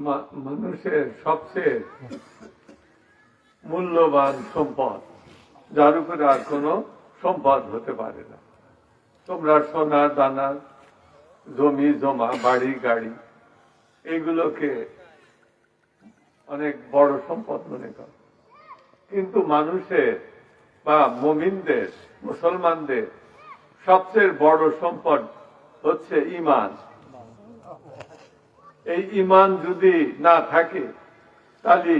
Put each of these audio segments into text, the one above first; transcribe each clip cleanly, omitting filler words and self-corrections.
মানুষের সবচেয়ে মূল্যবান সম্পদ, যার উপরে আর কোনো সম্পদ হতে পারে না। তোমরা সোনা দানা, জমি জমা, বাড়ি গাড়ি, এগুলোকে অনেক বড় সম্পদ মনে করো, কিন্তু মানুষের বা মুমিনদের, মুসলমানদের সবচেয়ে বড় সম্পদ হচ্ছে ঈমান। এই ঈমান যদি না থাকে তাহলে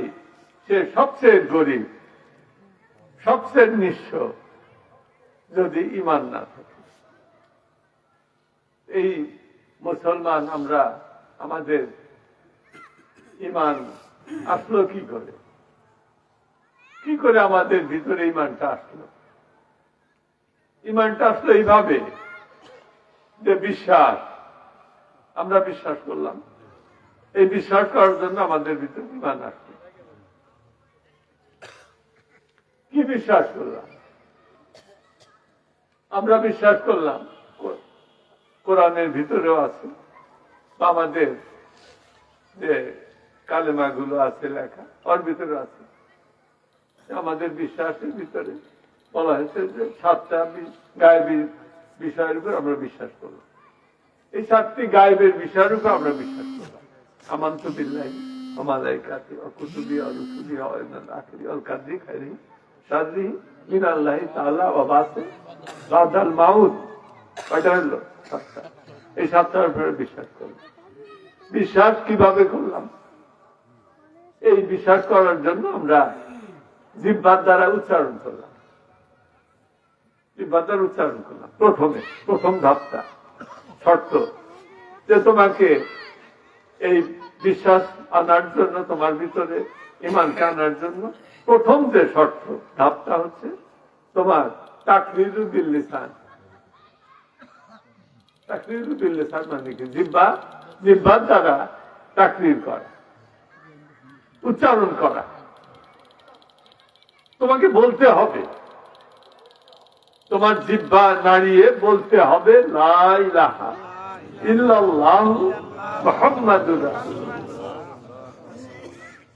সে সবচেয়ে গরিব, সবচেয়ে নিঃস্ব, যদি ঈমান না থাকে। এই মুসলমান আমরা, আমাদের ঈমান আসলো কি করে? কি করে আমাদের ভিতরে ঈমানটা আসলো? ঈমানটা আসলো এইভাবে যে বিশ্বাস, আমরা বিশ্বাস করলাম। এই বিশ্বাস করার জন্য আমাদের ভিতরে ঈমান আসলো। কি বিশ্বাস করলাম? আমরা বিশ্বাস করলাম কোরআনের ভিতরেও আছে, বা আমাদের যে কালেমাগুলো আছে লেখা, ওর ভিতরে আছে। আমাদের বিশ্বাসের ভিতরে বলা হয়েছে যে 7টা গায়েবী বিষয়ের উপর আমরা বিশ্বাস করলাম। এই 7টি গায়েবের বিষয়ের উপর আমরা বিশ্বাস করলাম। আমানতু বিল্লাহি ওয়া মালাইকাতিহি ওয়া কুতুবিহি ওয়া রুসুলিহি ওয়া ইয়াউমিল আখিরি ওয়াল কদরি খাইরিহি শাররিহি মিনাল্লাহি তাআলা ওয়া বাদাল মাউত। কয়টা হলো? 7টা। এই 7টার উপরে বিশ্বাস করলাম। বিশ্বাস কিভাবে করলাম? এই বিশ্বাস করার জন্য আমরা জিহ্বার দ্বারা উচ্চারণ করলাম। জিহ্বার দ্বারা উচ্চারণ করলাম। প্রথম ধাপটা শর্ত, যে তোমাকে এই বিশ্বাস আনার জন্য, তোমার ভিতরে ঈমানকে আনার জন্য প্রথম যে শর্ত, ধাপটা হচ্ছে তোমার তাকরীরু বিল লিসান। তাকরীরু বিল লিসান মানে কি? জিহ্বার দ্বারা তাকরীর করা, উচ্চারণ করা। তোমাকে বলতে হবে, তোমার জিহ্বা নাড়িয়ে বলতে হবে লা ইলাহা ইল্লাল্লাহু মুহাম্মাদুর রাসূলুল্লাহ।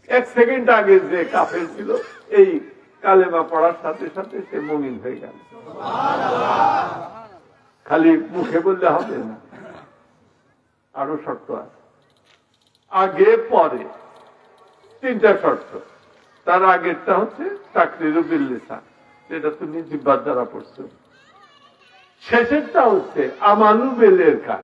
1 সেকেন্ড আগে যে কাফের ছিল, এই কালেমা পড়ার সাথে সাথে সে মুমিন হয়ে গেল। খালি মুখে বললে হবে না, আরো শর্ত আছে। আগে পরে 3টা শর্ত। তার আগেরটা হচ্ছে তাকরীরু বিল লিসান, যেটা তুমি জিহ্বার দ্বারা পড়ছো। শেষেরটা হচ্ছে আমালু বিল ইরকান।